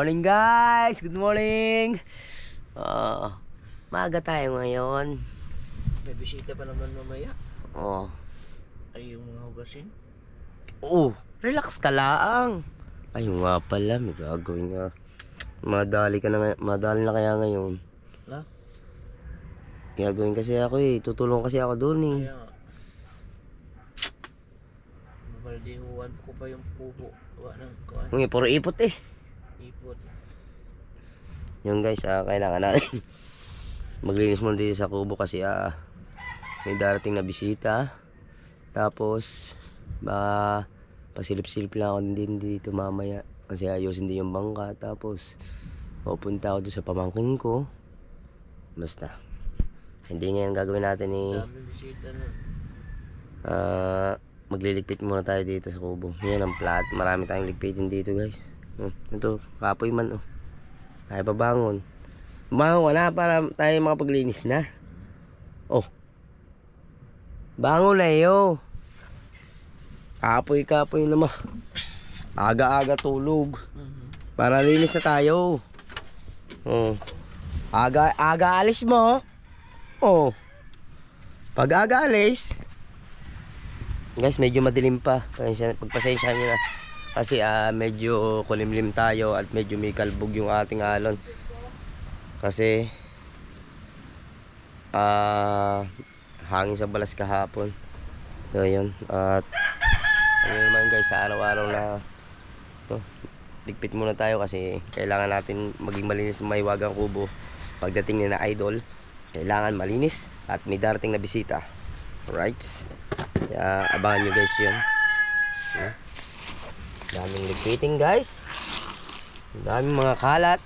morning guys! Good morning! Maaga tayo ngayon. May bisita pa naman mamaya. Ay, yung mga hugasin. Relax ka lang. Ay nga pala, may gagawin nga. Madali na kaya ngayon. Na? Gagawin kasi ako tutulong kasi ako doon Kaya nga. Mabaldihuan ko pa yung kubo. Kuha ng puro ipot ipot. Yung guys, kailangan natin maglinis muna dito sa kubo kasi may darating na bisita. Tapos pasilip-silip lang ako din dito mamaya kasi ayusin din yung bangka. Tapos pupunta ako doon sa pamangkin ko. Basta hindi ngayon gagawin natin Daming bisita nun. magliligpit muna tayo dito sa kubo. Yan ang plat. Marami tayong ligpitin dito guys. Ito kapoy man tayo babangon. Bangon na para tayo makapaglinis na. Bangon na kapoy naman. Aga-aga tulog para linis na tayo. Aga alis mo. Pag aga alis guys, medyo madilim pa. Pagpasensya nyo na kasi medyo kulimlim tayo at medyo may kalbog yung ating alon kasi hangin sa balas kahapon. So yun, at ano naman guys, sa araw-araw na to, ligpit muna tayo kasi kailangan natin maging malinis na maiwagang kubo. Pagdating ni na idol, kailangan malinis at may darating na bisita. Alright, kaya abangan nyo guys yun. Daming ligpiting guys, daming mga kalat.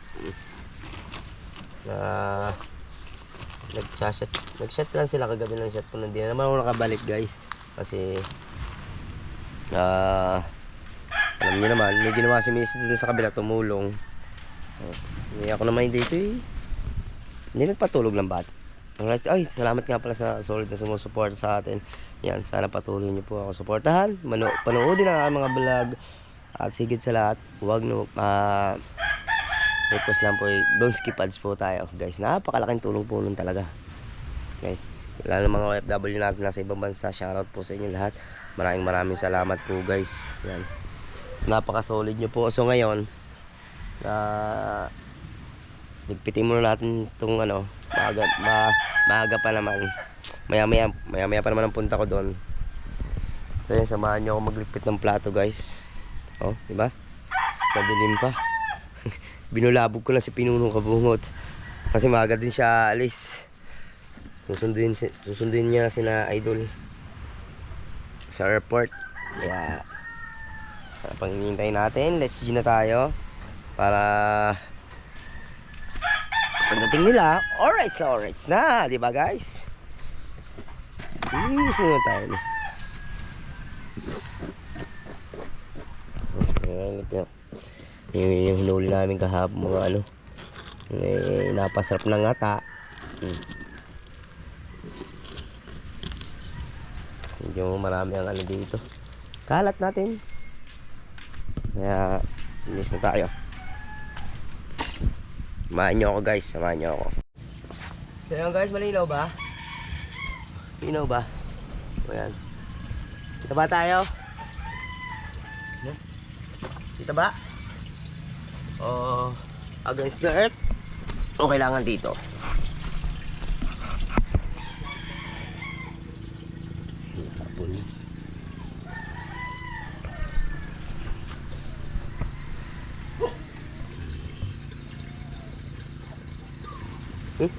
Nag-shot lang sila kagabi ng shot po. Hindi na naman ako nakabalik guys kasi alam niyo naman, may ginawa si Mrs. dun sa kabila, tumulong. Hindi ako naman dito hindi nagpatulog ng bata. Alright, ay salamat nga pala sa solid na sumusuporta sa atin. Yan, sana patuloy niyo po ako suportahan. Panoodin ang mga vlog. At sigit sa lahat, huwag request lang po, don't skip ads po tayo guys. Napakalaking tulong po nun talaga guys, lalo ng mga OFW natin nasa ibang bansa. Shoutout po sa inyo lahat. Maraming salamat po guys. Yan, napaka-solid nyo po. So ngayon, ligpitin muna natin itong maaga pa naman. Maya pa naman ang punta ko doon. So yan, samahan nyo ako magligpit ng plato guys. Diba? Madilim pa. Binulabog ko lang si Pinunong Kabungot kasi maaga din siya alis. Susunduin niya sina idol sa airport. Kaya panghinihintay natin, let's G na tayo para pagdating nila, alright na, di ba guys? Linis muna tayo. Yung hinuli namin kahapon mga napasarap ng ngata. Medyo marami ang dito. Kalat natin. Kaya linis mo tayo. Samahan nyo ako guys, samahan nyo ako. So yun guys, malinaw ba? Malinaw ba? Ayan. Kita ba tayo? Kita ba? Against the earth o kailangan dito?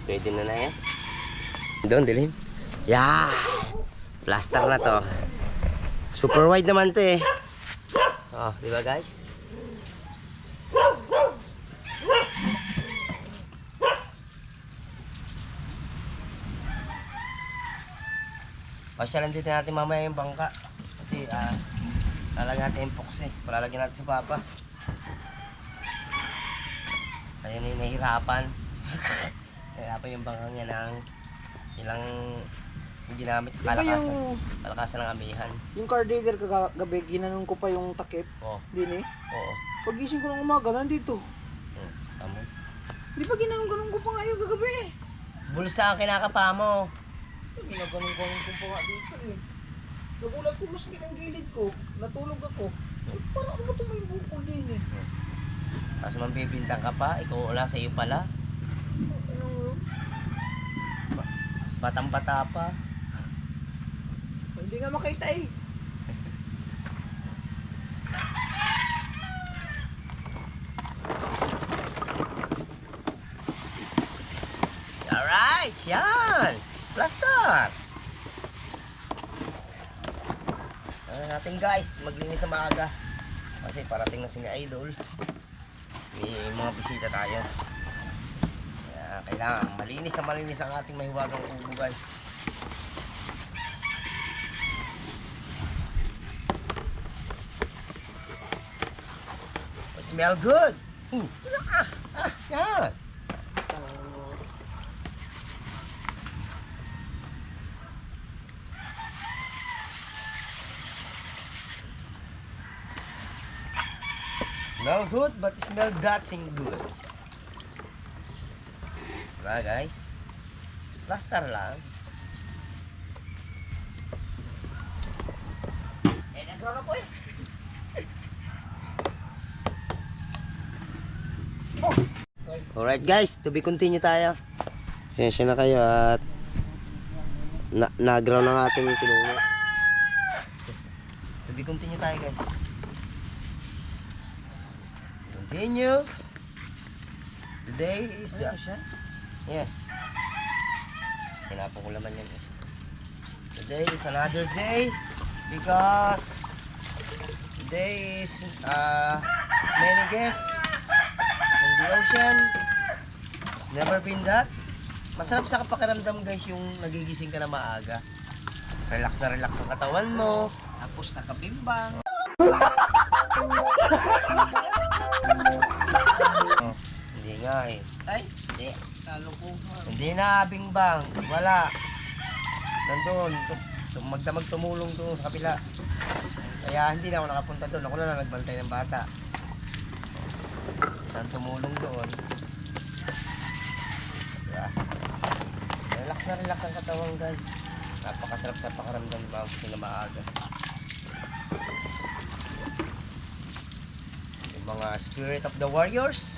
Pwede na yan. Doon, dilim. Yan, plaster na to. Super wide naman to di ba guys? Pasyalan dito natin mamaya yung bangka kasi lalagyan natin yung pox palalagyan natin si Papa. Ayun yung nahihirapan. Nahihirapan yung bangka niya ng ilang ginamit sa kalakasan ng amihan. Yung car reader kagabi, ginanong ko pa yung takip. Oo. Din Oo. Pagising ko ng umaga, nandito. Tama. Di ba ginanong-ganong ko pa nga yung gagabi eh? Bulsa ang kinakapa mo. Ginanong-ganong ko pa nga dito eh. Nagulat ko maski ng gilid ko. Natulog ako. Parang ano ba ito may bukol din eh? Tapos mambibintang ka pa, ikaw wala sa iyo pala. Ano? Batang-bata pa. Hindi nga makita eh. Alright, yan. Plaster. Ano natin guys, maglinis sa maaga. Kasi parating na si Idol. May mga bisita tayo. Kaya kailangan malinis na malinis ang ating mahiwagang ubo guys. Smell good. Yan. Smell good, but smell dancing good. Diba guys? Plaster lang. Eh, nagkaroon ko eh. Alright guys, to be continue tayo. Sensya na kayo at na-ground ng ating pinuno. To be continue tayo guys. Continue. Today is yes. Hinapon ko laman yan eh. Today is another day because today is many guests in the ocean. It's never been that. Masarap sa pakiramdam guys yung nagigising ka na maaga. Relax na relax ang katawan mo. Tapos nakabimbang. Oh, hindi nga eh. Ay, Hindi. talo ko. Hindi na bingbang. Wala. Nandun. Magdamag tumulong doon sa kapila. Kaya hindi na ako nakapunta doon. Ako na lang nagbantay ng bata. Saan tumulong doon. Diba? Relax na relax ang katawan guys. Napakasarap sa pakaramdam ng mga na maaga. Yung mga spirit of the warriors.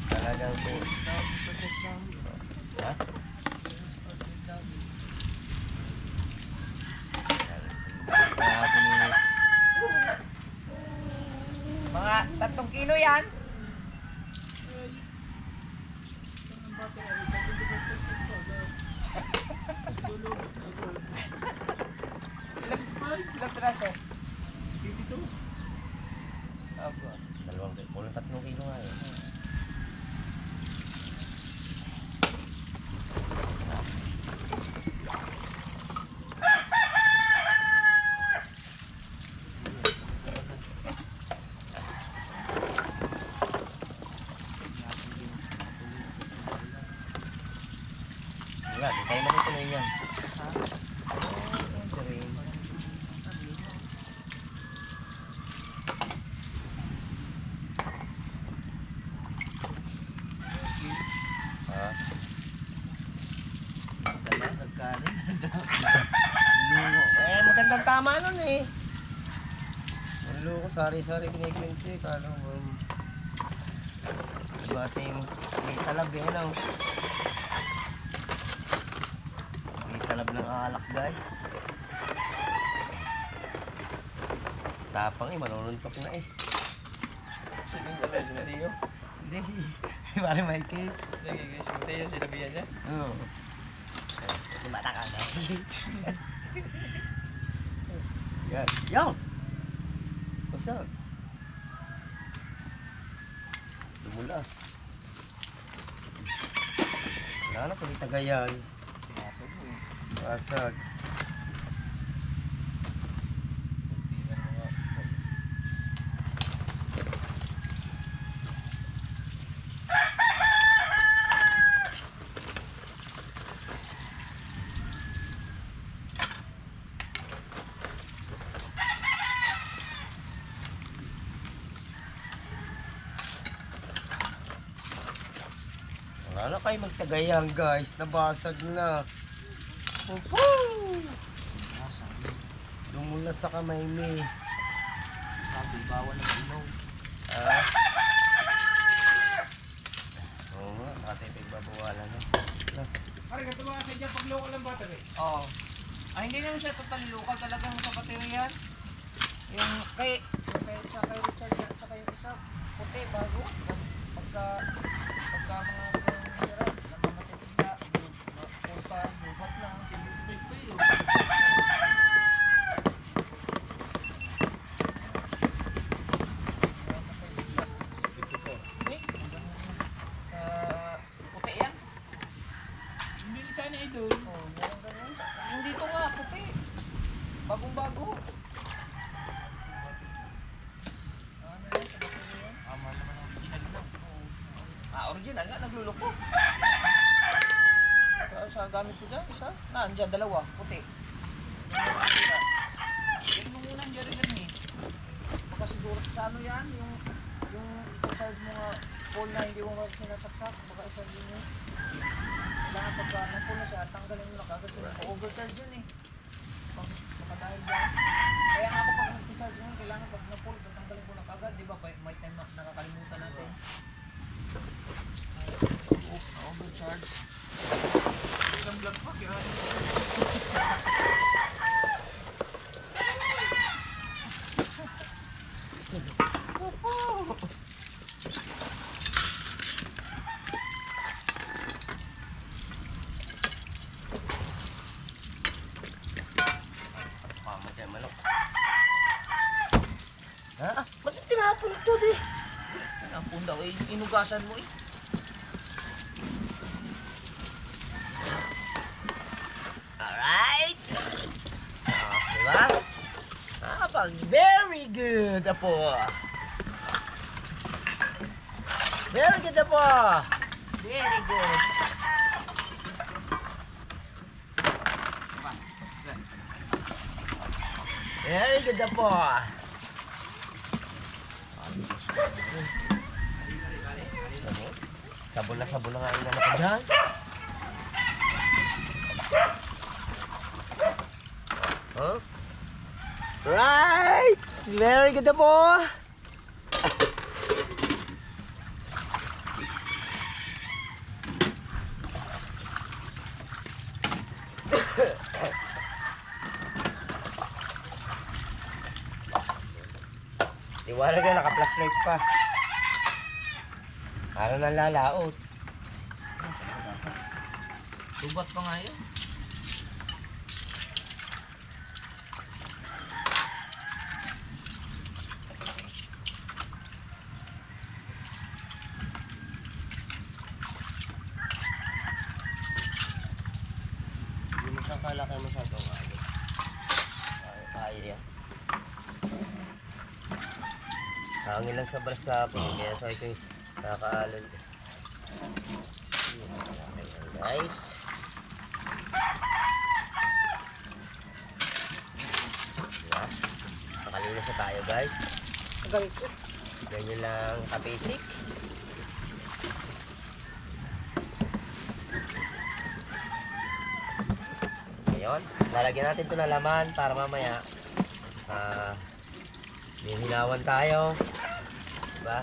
Talagang si... Ha? Happiness. Mga 3 kilo yan. Ilang traso? Aba, 3 kilo nga eh. Wala, di tayo matutuloy yan. Ha? Nagkanin. Lugo. Eh, magandang tama nun eh. Ang lugo, sari-sari kinikinti. Kala mo, diba same, may talab eh, no? May talab ng alak, guys. Tapang eh, manununtok na eh. Sino yung dalawa na Rio? Hindi, pare Mikey. Sige guys, yung Rio sinabihan niya. Oo. Lumata ka na. Yan. Yan! What's up? Lumulas. Wala na, tuloy tagayan. Pinasok mo eh. Basag. Tingnan mo nga. Wala na kayo magtagayan guys, nabasag na. Woohoo! Dumula sa kamay ni. Sabi, bawal na inom. Ah. Oo nga, kasi pagbabawalan na. Pare, ganito mga sa dyan pag local ng bata eh. Oo. Hindi naman siya totally local, talagang sa bateryan. Yung kay Richard at saka yung isa, puti, bago. Pagka mga sira, namamatay bigla, pulpa, bubat na. Sinubig pa yun. Namamatay bigla. Sa puti yan. Hindi sana idol. Oh, meron ganun. Yung dito nga, puti. Bagong-bago. Ano yan, sa bateryan? Ama naman ang ginagawa. Original nga, nagluloko. Sa gamit ko dyan, isa. Nandiyan, dalawa, puti. Yan nung unang jarigan eh. Baka siguro sa ano yan, yung charge mo nga pole na hindi mo sinasaksak, baka isa din yun. Kailangan pagka na-pull na siya, tanggalin mo na kagad sila. Overcharge yun eh. Baka dahil dyan. Kaya nga ako pag nag-charge ngayon, kailangan pag na-pull, tanggalin ko na kagad. Di ba may time na nakakalimutan natin. Overcharge. Isang vlog pa, kaya Mamatay manok. Ha? Ba't tinapon ito di? Tinapon daw eh. Inugasan mo eh. Alright! Diba? Very good, apo. Very good, apo. Very good. Very good, apo. Sabon na nga yung anak ko dyan. Huh? Right! Very good, apo. Liwanag na, naka-flashlight pa. Araw na lalaot. Subat pa nga yun. Hindi mo siya kalaki masyadong ano. Kaya yan. Hangin lang sa balas kahapon, kaya sa ito yung nakakaalon. Ayan guys. Diba? Nakalinis na tayo guys. Ang galing ko. Ganyan lang ka-basic. Ngayon, lalagyan natin ito na laman para mamaya hinawan tayo. Diba?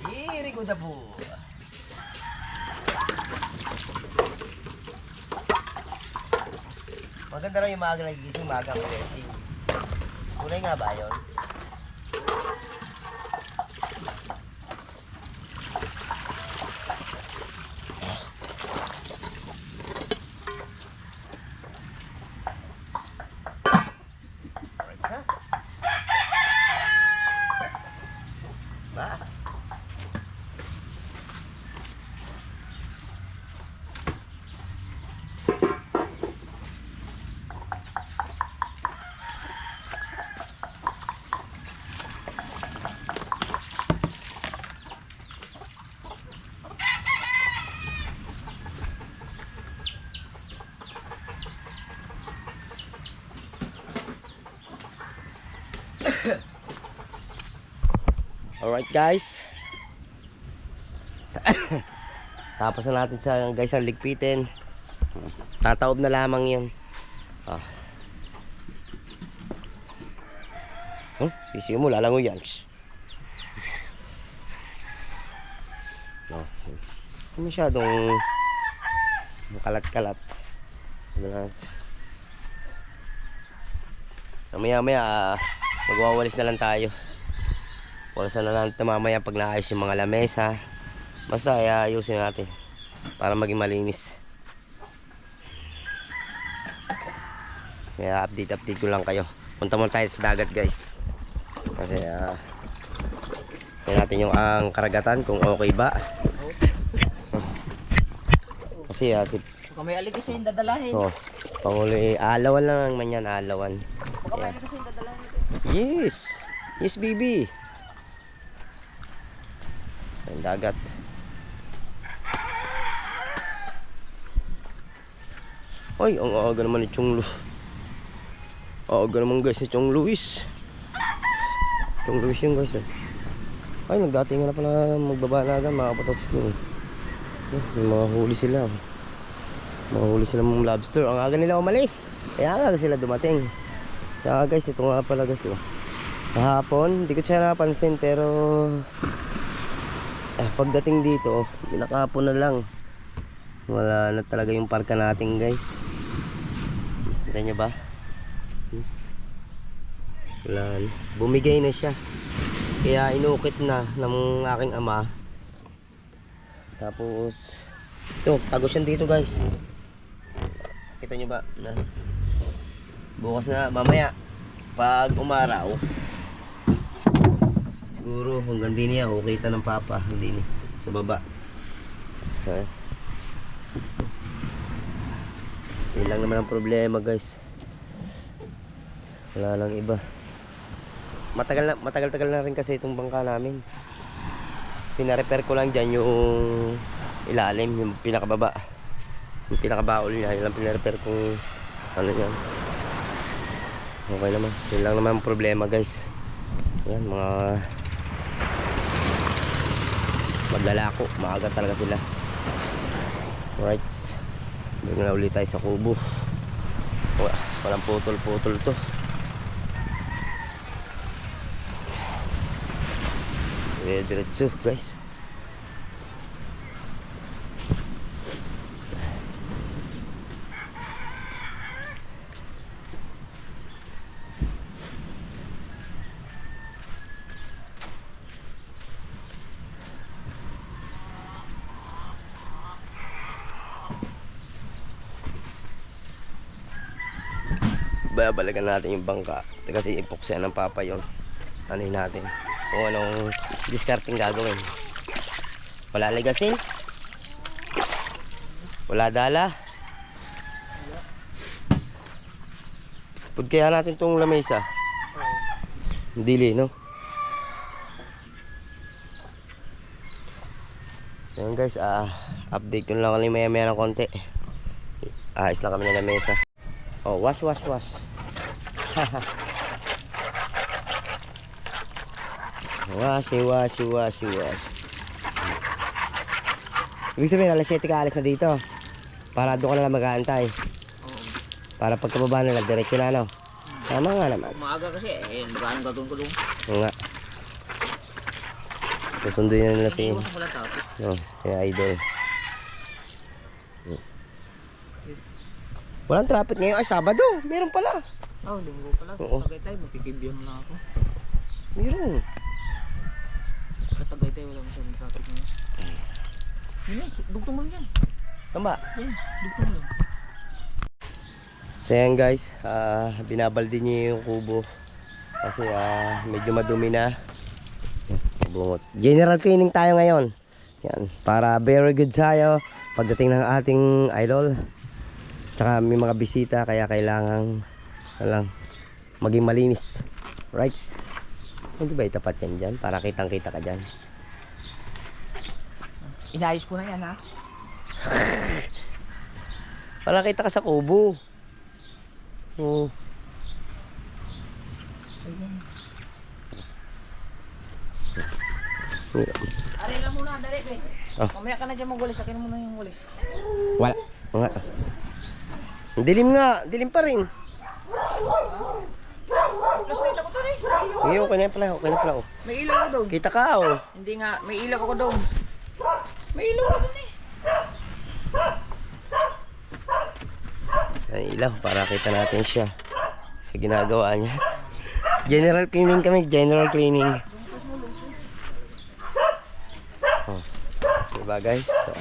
Very good na po. Maganda rin yung maaga nagigising, maaga ang blessing. Tunay nga ba yun? Alright, sa? Ba? Alright guys. Tapos na natin sa guys ang ligpitin. Tataob na lamang yun. Ah. Sisiyo mo, lalango yan. No. Masyadong kalat-kalat. Maya-maya magwawalis na lang tayo. Walasan na lang mamaya pag naayos yung mga lamesa. Basta ayusin natin para maging malinis. Kaya update ko lang kayo. Punta muna tayo sa dagat guys. Kasi tingnan natin yung ang karagatan kung okay ba. Kasi Baka may aligasin dadalahin. Panguli, alawan lang naman yan, alawan. Baka may aligasin dadalahin ito. Yes! Yes, baby! Ang dagat. Ay, ang aga naman ni Chong Lu. Aga naman guys ni Chong Luis. Chong Luis yun guys. Ay, nagdating na pala magbaba na agad mga kapatots ko. May mga huli sila. Mahuli sila ng lobster. Ang aga nila umalis. Kaya aga sila dumating. Kaya guys, ito nga pala guys. Kahapon, hindi ko siya napansin pero pagdating dito, binakapon na lang. Wala na talaga yung parka natin guys. Kita nyo ba? Wala na. Bumigay na siya. Kaya inukit na ng aking ama. Tapos ito, tago siya dito guys. Kita nyo ba? Bukas na, mamaya pag umaraw siguro hanggang din niya kita ng papa hindi sa baba. Okay. Yun lang naman ang problema guys. Wala lang iba. Matagal na rin kasi itong bangka namin. Pina-repair ko lang dyan yung ilalim, yung pinakababa, yung pinakabaol niya. Yun lang pina-repair kung ano yan. Okay naman. Yun lang naman ang problema guys. Yan, mga maglalako. Maaga talaga sila. Alright. Bigyan na ulit tayo sa kubo. Walang putol-putol to. Diretso guys. Babalikan natin yung bangka kasi ipuksan ng papa yun. Anoy natin kung anong discarding gagawin. Wala ligasin, wala dala. Pag kaya natin tong lamesa dili no. Yan guys, update ko lang kami maya ng konti. Ayos lang kami ng lamesa. Oh, wash. Wash. Ibig sabihin, alas 7 ka alis na dito. Para doon ka na lang mag-aantay. Para pagkababa na lang, diretso na, no? Tama nga naman. Maaga kasi, magaan ka doon kulong. Oo nga. Susunduin na nila si... Iwan ko lang tapos. No, si Idol. Walang traffic ngayon. Ay, Sabado. Meron pala. Linggo pala. Oo. Tagaytay, makikibiyam na ako. Meron. Sa Tagaytay, walang masyadong traffic ngayon. Yun dugtong mo lang yan. Tama. Yan, dugtong mo lang. So yan guys, binabaldi niyo yung kubo. Kasi medyo madumi na. Bungot. General cleaning tayo ngayon. Yan, para very good tayo pagdating ng ating idol. Tsaka may mga bisita kaya kailangan maging malinis. Right? Hindi ba itapat yan dyan? Para kitang kita ka dyan. Inayos ko na yan ha. Para kita ka sa kubo. Oo. Ari lang muna, dali, be. Oh. Mamaya ka na dyan magwalis. Akin mo na yung walis. Wala. Nga. Dilim nga. Dilim pa rin. Plus light ako doon eh. Sige, okay na pala. Okay na pala. Oh. May ilaw ako doon. Kita ka oh. Hindi nga, may ilaw ako doon. May ilaw ako doon eh. Ay, ilaw. Para kita natin siya. Sa ginagawa niya. General cleaning kami. General cleaning. Oh. Diba guys? Oh.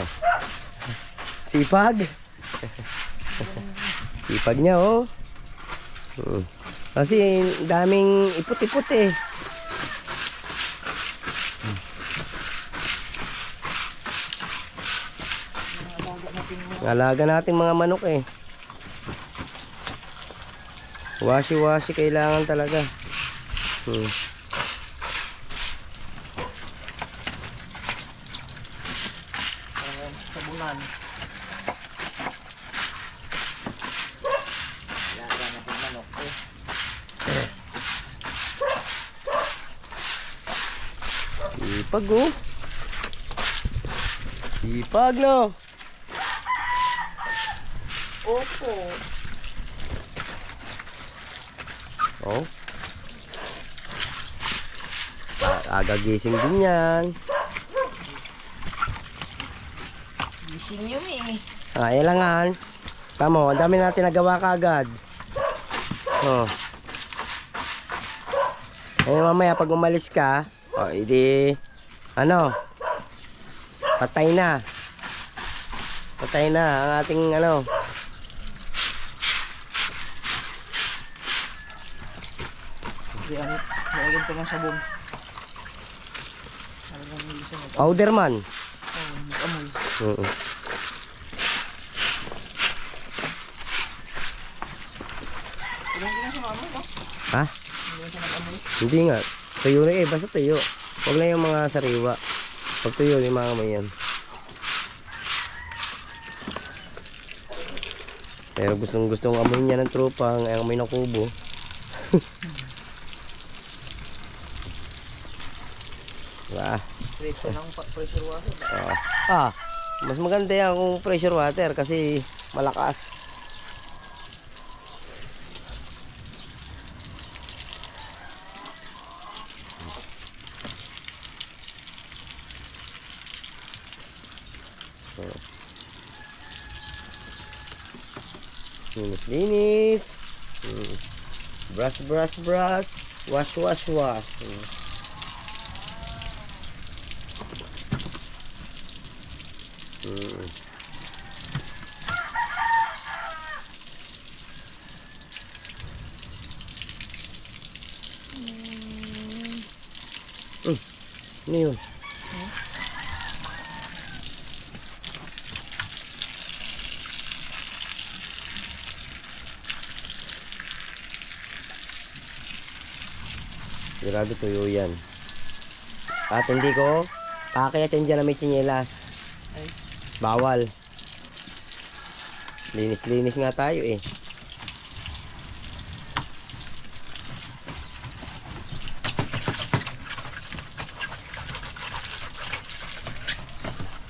Oh. Sipag. Sipag niya oh. Kasi daming ipot-ipot eh. Alaga natin mga manok eh. Washi-washi kailangan talaga. Sabunan. Alaga natin manok eh. Sipag oh. Sipag no. Opo. Oh. Aga gising din yan. Gising yun eh. Ilangan. Tamo, ang dami natin nagawa kaagad. Oh. Eh mamaya pag umalis ka, oh, hindi ano? Patay na. Patay na ang ating ano. Hindi, ano, nilagyan ko ng sabon. Talagang nilisan ito. Powder man. Oh, mag-amoy. Ilang din sa amoy, no? Ha? Ilang siya nag-amoy. Hindi nga. Tuyo na eh. Basta tuyo. Huwag lang yung mga sariwa. Pag tuyo, yung mga may yan. Pero gustong amoy niya ng tropa. Ang amoy ng kubo. Diba? Pressure ng pressure water. Mas maganda yan kung pressure water kasi malakas. Linis. Brush, brush, brush. Wash, wash, wash. Ano yun? Sigurado tuyo yan. At hindi ko pakakayatin dyan na may tsinelas. Ay. Bawal. Linis-linis nga tayo eh.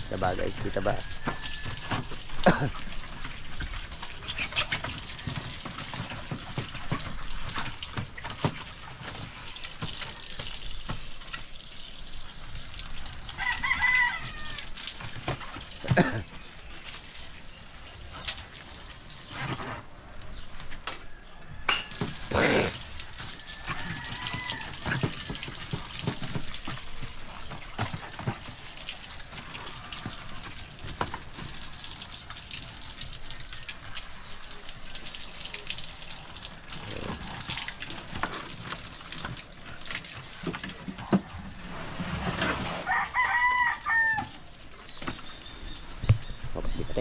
Kita ba guys? Kita ba?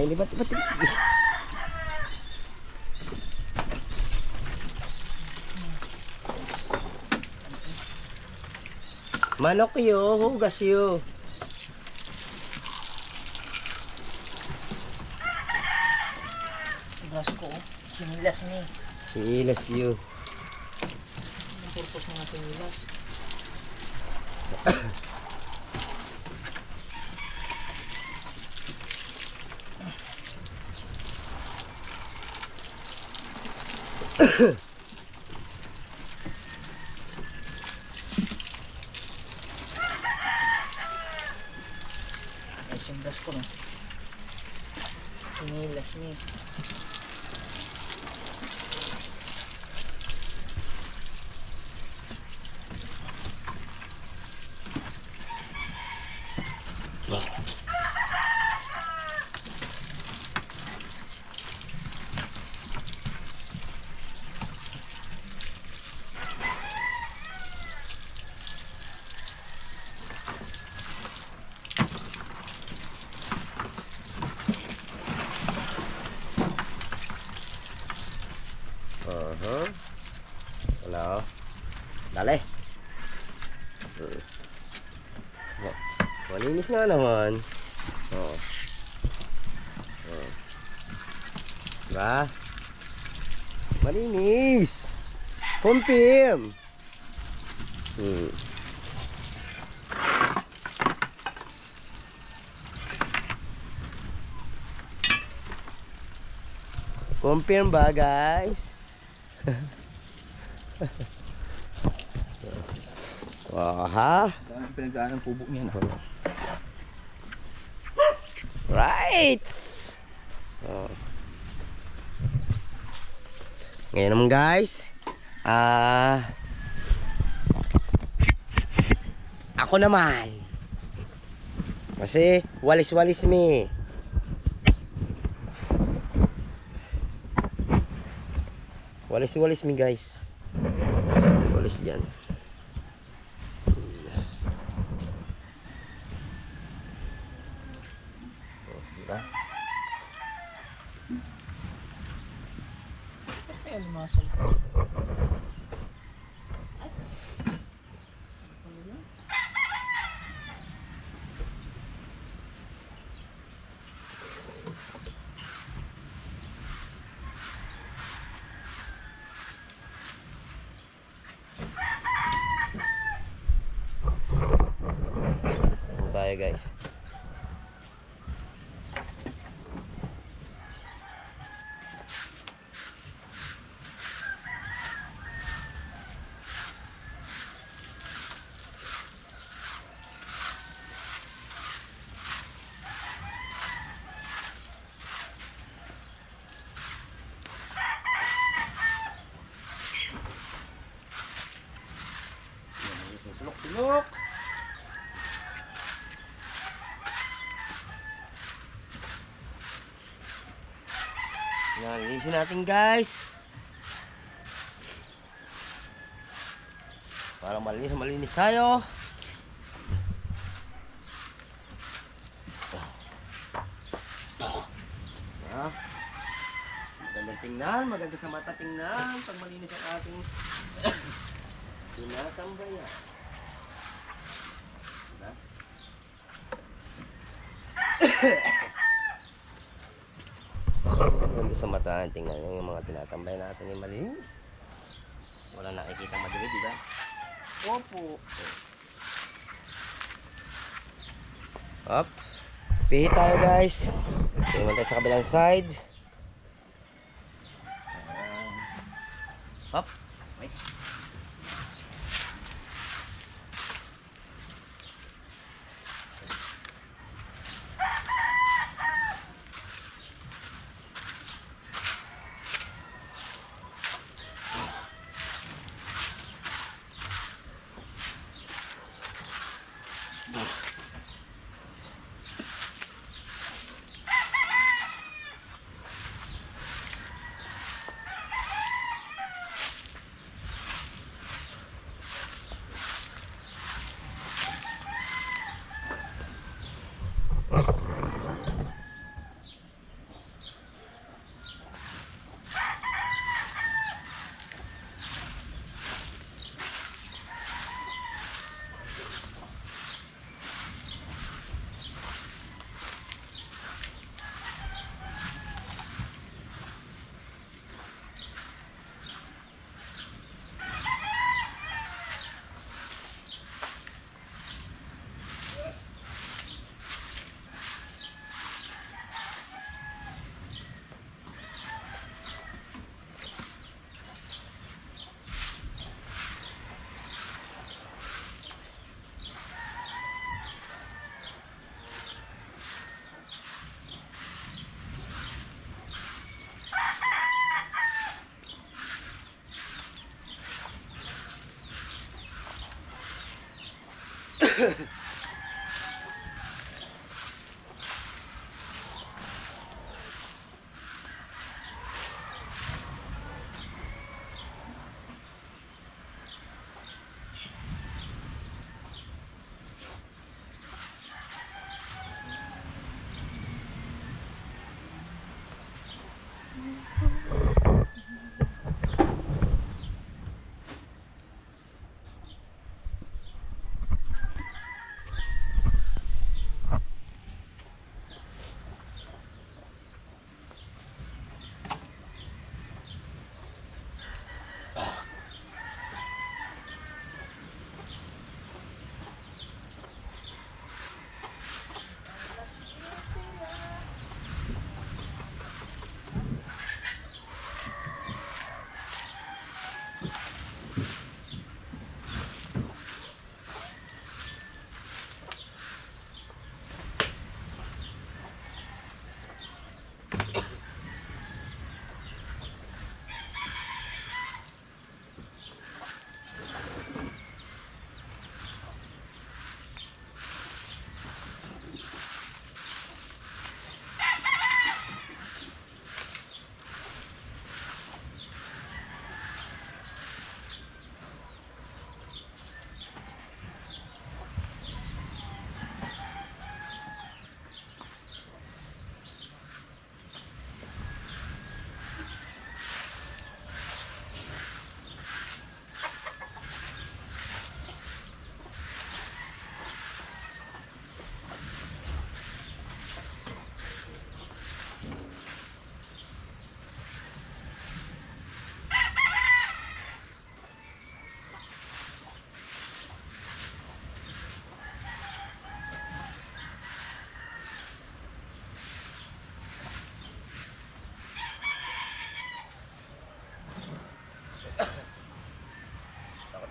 Libat, libat, libat. Manok yo, hugas yo. Braso ko, sinilas ni. Sinilas yo. Ang purpose ng sinilas. Ay, siyang ko no. Sinilas niya. Wala, oh. Dali. Malinis nga naman. Oo. Diba? Malinis. Confirm. Confirm ba, guys? Wah, Dahil pinagdaan ng pubo niya na. right. Ngayon naman, guys, ako naman. Kasi walis-walis mi. Walis-walis mi, guys. Walis dyan. Diba? Ay, alimasal. Ano tayo, guys? Sulok-sulok. Yan, linisin natin, guys. Para malinis tayo. Magandang tingnan, maganda sa mata tingnan pag malinis ang ating tinatambayan. Diba? Maganda sa mata tingnan yung mga tinatambay natin yung malinis. Wala nakikita madumi, diba? Opo. Up. Pihit tayo, guys. Tingnan tayo sa kabilang side. Up. Wait.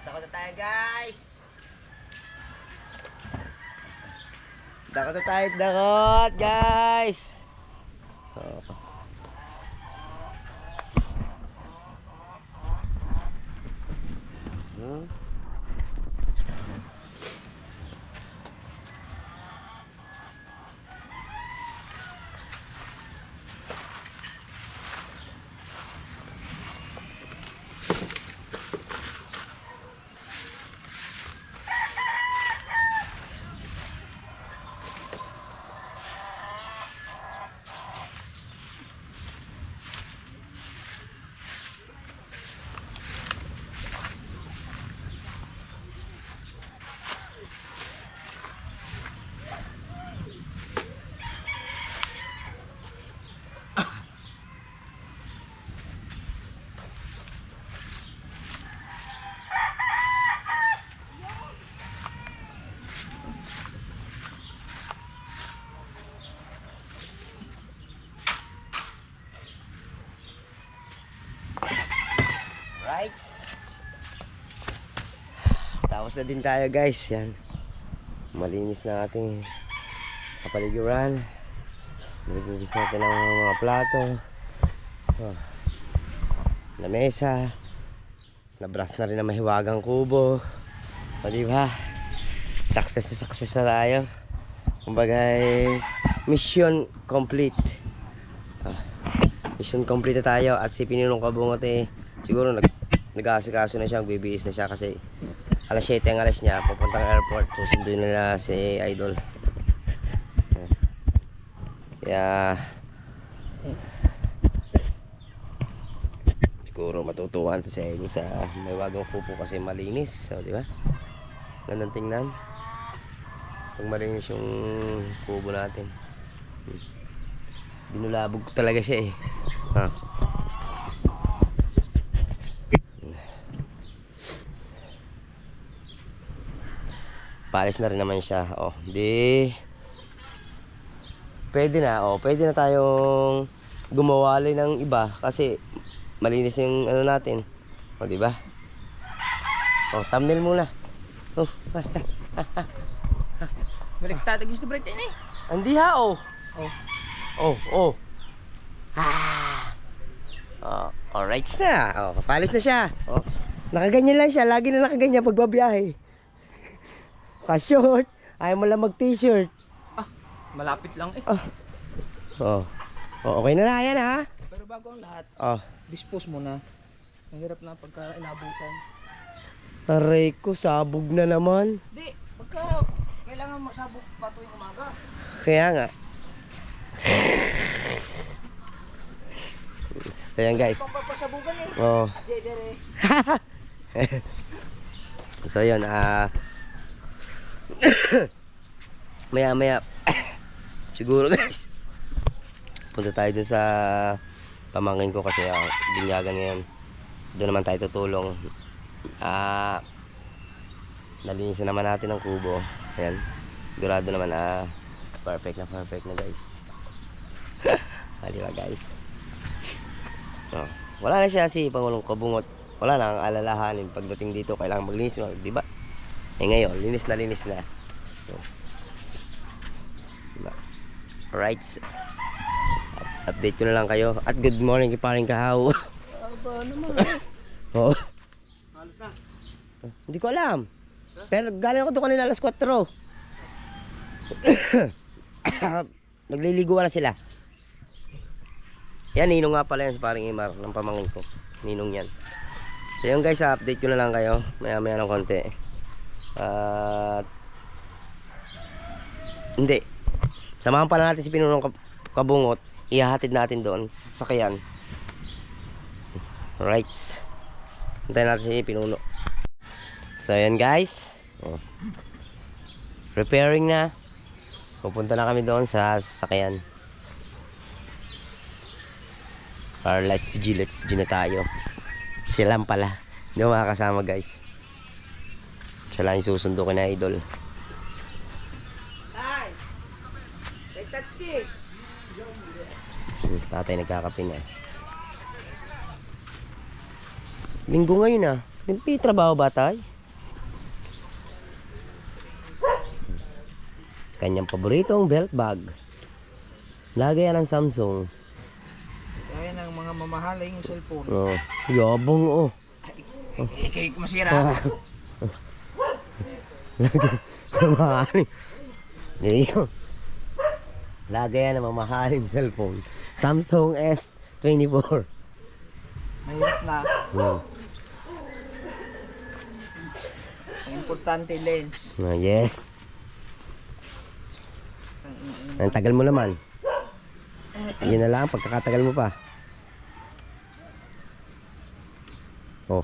Takot na tayo, guys. Takot na tayo, takot, guys. Oh. Right. Tapos na din tayo, guys. Yan. Malinis na ating kapaligiran. Malinis natin ang mga plato. Oh. Lamesa. Nabras na rin ang mahiwagang kubo. O diba? Success na tayo. Kumbaga, mission complete. Mission complete na tayo. At si Pininong Kabungot siguro nag-aasikaso na siya, bibihis na siya kasi alas 7 ang alas niya, pupuntang airport, susunduin nila si Idol. Kaya siguro matutuwa to si Idol sa may wagong pupo kasi malinis, so, di ba? Gandang tingnan pag malinis yung kubo natin. Binulabog talaga siya ha. Palis na rin naman siya. Oh, di pwede na tayong gumawali ng iba kasi malinis yung ano natin. O, di ba? Oh, thumbnail muna. Oh. Baliktad, gusto break din Andi ha, oh. Oh. Oh. Oh, alright na. Oh, palis na siya. Oh. Nakaganyan lang siya. Lagi na nakaganyan pag babiyahe. Ka-short. Ayaw mo lang mag-t-shirt. Malapit lang eh. Oh. Oh, okay na yan ha. Pero bago ang lahat, Oh. dispose mo na. Ang hirap na pagka inabutan. Aray ko, sabog na naman. Di, pagka kailangan masabog pa tuwing umaga. Kaya nga. Ayan guys. Papasabugan eh. Oh. Dere. So yun, maya siguro guys punta tayo dun sa pamangkin ko kasi binyagan ngayon. Doon naman tayo tutulong. Nalinisan naman natin ang kubo. Ayan, sigurado naman perfect na guys. Halila guys. Oh, wala na siya si Pangulong Kabungot. Wala na ang alalahanin pagdating dito, kailangan maglinis, di ba? Eh ngayon, linis na. So, diba? Alright. Update ko na lang kayo. At good morning kay paring Kahaw. Aba naman. Oo. Halos na. Hindi ko alam. Pero galing ako doon kanina alas 4. Nagliliguan na sila. Yan, ninong nga pala yan si paring Imar ng pamangkin ko. Ninong yan. So yun guys, update ko na lang kayo. Maya ng konti. Hindi. Samahan pala natin si Pinunong Kabungot. Ihahatid natin doon sa sakyan. Right. Hintayin natin si Pinuno. So ayan guys. Oh. Preparing na. Pupunta na kami doon sa sasakyan. Let's G na tayo. Sila lang pala. Hindi mo makakasama guys. Siya lang yung susundo ko na idol. Ay! Take that ski! Tatay nagkakape na. Linggo ngayon May trabaho ba tay? Kanyang paboritong belt bag. Lagay yan ng Samsung. Kaya ng mga mamahaling cellphone. Oh, yabang oh. Kayo masira. Lagay sa mahaling. Lagay yan ng mamahaling cellphone. Samsung S24. Mahirap na. Ang importante lens. Yes. Ang tagal mo naman. Yun na lang, pagkakatagal mo pa. Oh.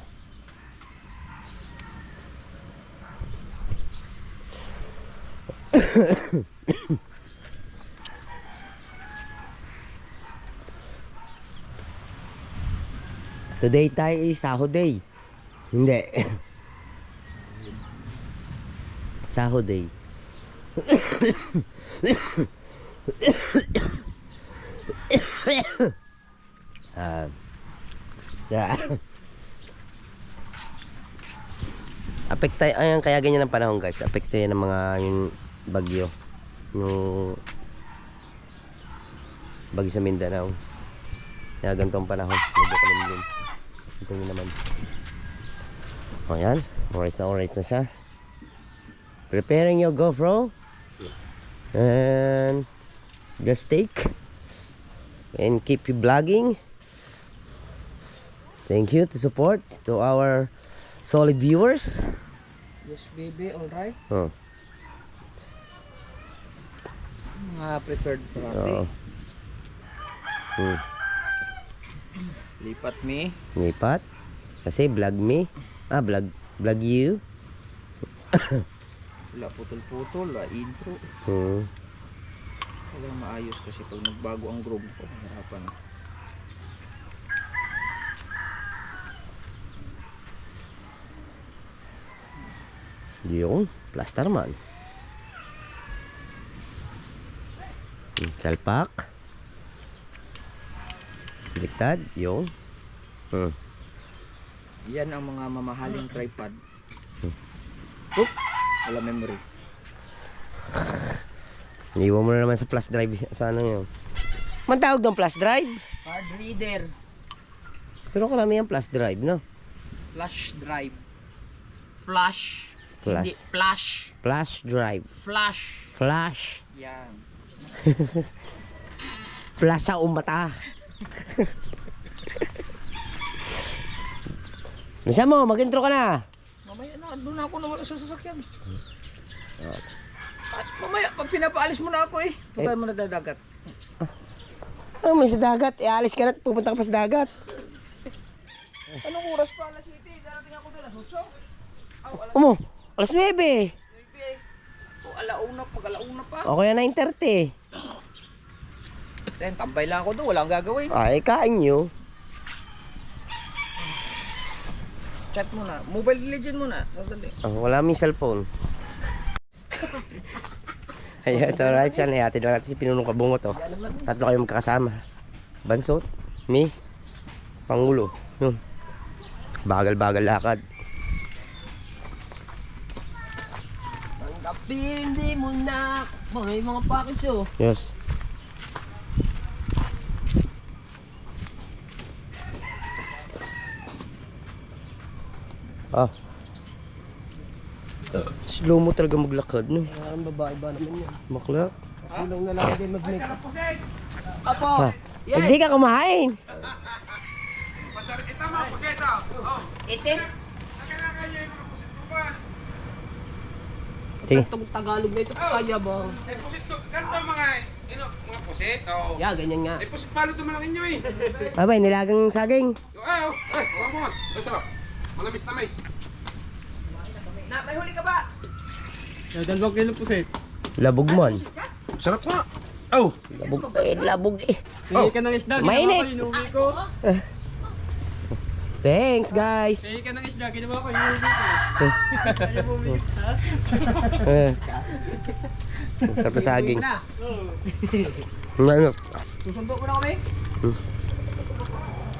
Today tayo is Sahod Day. Hindi. Sahod Day. Yeah. Apekto ayan, kaya ganyan ang panahon guys. Apekto yan ng mga yung bagyo. Yung bagyo sa Mindanao. Kaya ganito ang panahon. Medyo kalimlim. Ito yun naman. O yan. Oras na siya. Preparing your GoPro. And just take. And keep you vlogging. Thank you to support to our solid viewers. Yes baby, alright. Oh. Mga prepared party. Oo. Lipat me. Lipat. Kasi vlog me. Vlog you. Wala putol-putol, intro. Walang maayos kasi pag nagbago ang group ko, mahirapan na. Yung plaster man. Salpak. Baliktad. Yung. Yan ang mga mamahaling tripod. Oop! Wala memory. Iniwan mo na naman sa flash drive. Sa ano yun? Man tawag doon flash drive? Card reader. Pero karami yung flash drive, no? Flash drive. Flash. Hindi, Plus. flash. Flash drive. Flash. Flash. Yan. Flash sa umata. Bisa mo, mag-intro ka na. Mamaya na, doon na ako nawala sa sasakyan. At mamaya, pag pinapaalis mo na ako eh. Punta mo na dadagat. Oh, may sa dagat. Ialis ka na at pupunta ka pa sa dagat. Anong oras pa alas City? Darating ako doon, alas 8. Alas Umo, alas 9. 9. O alauna, pag alauna pa. O kaya 9:30. Then, tambay lang ako doon, walang gagawin. Ay, kain nyo. Chat muna, Mobile Legend muna. Madali. Oh, wala may cellphone. Ayan, so right yan. Hatid na natin si Pinunong Kabungot. Oh. Tatlo kayo magkakasama. Bansot, me, Pangulo. Yun. Bagal-bagal lakad. Ang gabi, hindi mo na. May mga package oh. Yes. Ah. Slow mo talaga maglakad, no? Ang babae ba naman yan? Bakla. Kulang na lang din mag-make. Apo! Ha. Hindi ka kumain. Itim? Tingin. Itong Tagalog na ito, kaya ba? Deposit to, ganito mga pusit. Oh. Yeah, ganyan nga. Deposit palo to malaki inyo eh. Abay, nilagang saging. Ay, huwag mo. Masarap. Malamis na mais. Na, may huli ka ba? Dalawang kilo pusit. Labog man. Sarap nga. Oh. Labog eh. Oh. ka ng isda, Mainit. inuwi ko. Thanks, guys. Pili ka ng isda, ginawa ko, inuwi ko. Ayaw mo umikit, ha? Sarap na saging. Na, Ano? susundo mo na kami?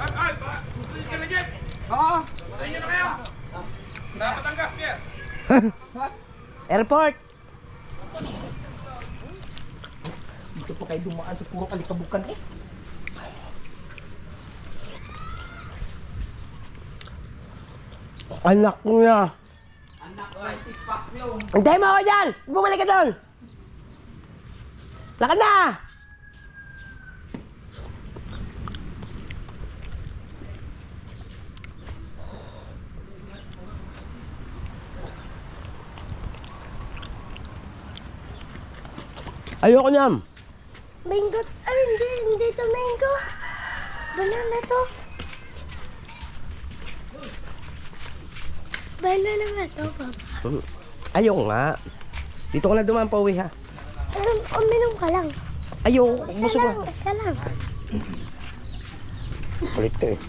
Ay, susunod sila dyan. Oo. Sunod nyo na kayo. Dapat ang gas, Pierre. Airport. Dito pa kayo dumaan sa puro kalikabukan eh. Anak niya. Anak na, tikpak nyo. Hintayin mo ako dyan! Bumalik ka doon! Lakad na! Ayoko niyan! Mango. Ay, hindi to mango. Banana to. Banana nga to, Papa. Ayoko nga. Dito ko na dumaan pa uwi ha. Uminom ka lang. Ayoko, Isa busog lang, ka. isa lang. Kulit to eh.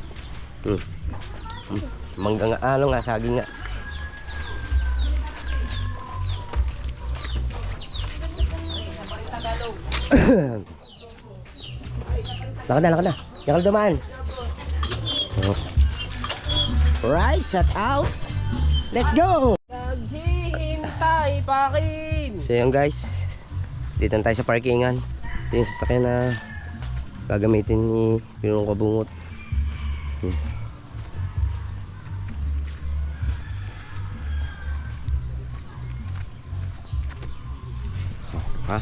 Mangga nga, ano nga, saging nga. Lakad na, lakad na. Diyan ka dumaan. Right, shut out. Let's go! Naghihintay pa rin. So yan guys, dito na tayo sa parkingan. Ito yung sasakyan na gagamitin ni Pinunong Kabungot. Ha?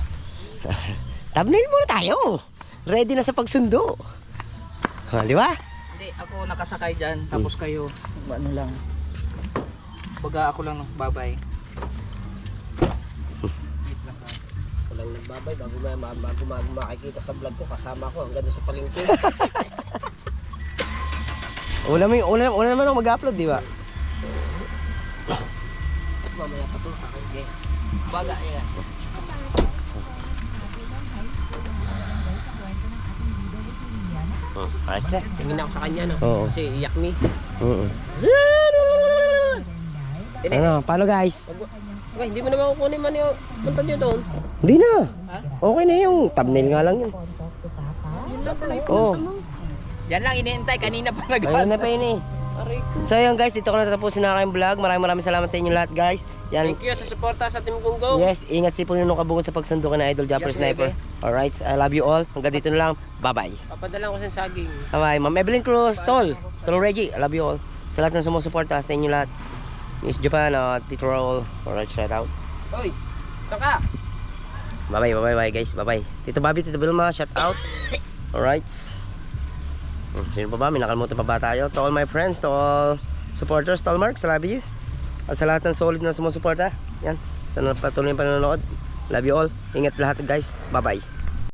Thumbnail muna tayo. Ready na sa pagsundo. Ha, di ba? Hindi, ako nakasakay dyan. Tapos kayo, ano lang. Baga ako lang babay. Walang nagbabay bago makikita sa vlog ko. Kasama ko hanggang sa palengke. Una naman ako mag-upload, di ba? Mamaya pa to. Okay. Baga, yan. Alright, sir. Tingin ako sa kanya no. Oo. Kasi iyak ni. Ano, paano guys? Diba, hindi mo naman kukunin man yung punta nyo doon. Hindi na. Okay na yung thumbnail nga lang yun. Yun lang pala yung Oo. punta mo. Yan lang iniintay, kanina pa Ayun na pa yun eh. Aray ko. So yun guys, dito ko na tatapusin na kayong vlog. Maraming salamat sa inyo lahat guys. Yan. Thank you sa suporta sa Team Gunggong. Yes, ingat si Pinunong Kabungot sa pagsundo ka na Idol Japper Yes, Sniper. Alright, I love you all. Hanggang dito na lang. Bye-bye. Papadala ko sa saging. Bye-bye. Ma'am Evelyn Cruz, Tol Reggie, I love you all. Sa lahat ng sumusuporta sa inyo lahat. Miss Japan, Tito Raul. Alright, shout out. Hoy, kaka. Bye guys, bye. Tito Bobby, Tito Vilma, shout out. Alright. Sino pa ba? May nakalimutan pa ba tayo? To all my friends, to all supporters, to all marks, I love you. At sa lahat ng solid na sumusuporta, yan. Sana patuloy yung panonood. Love you all. Ingat lahat guys. Bye bye.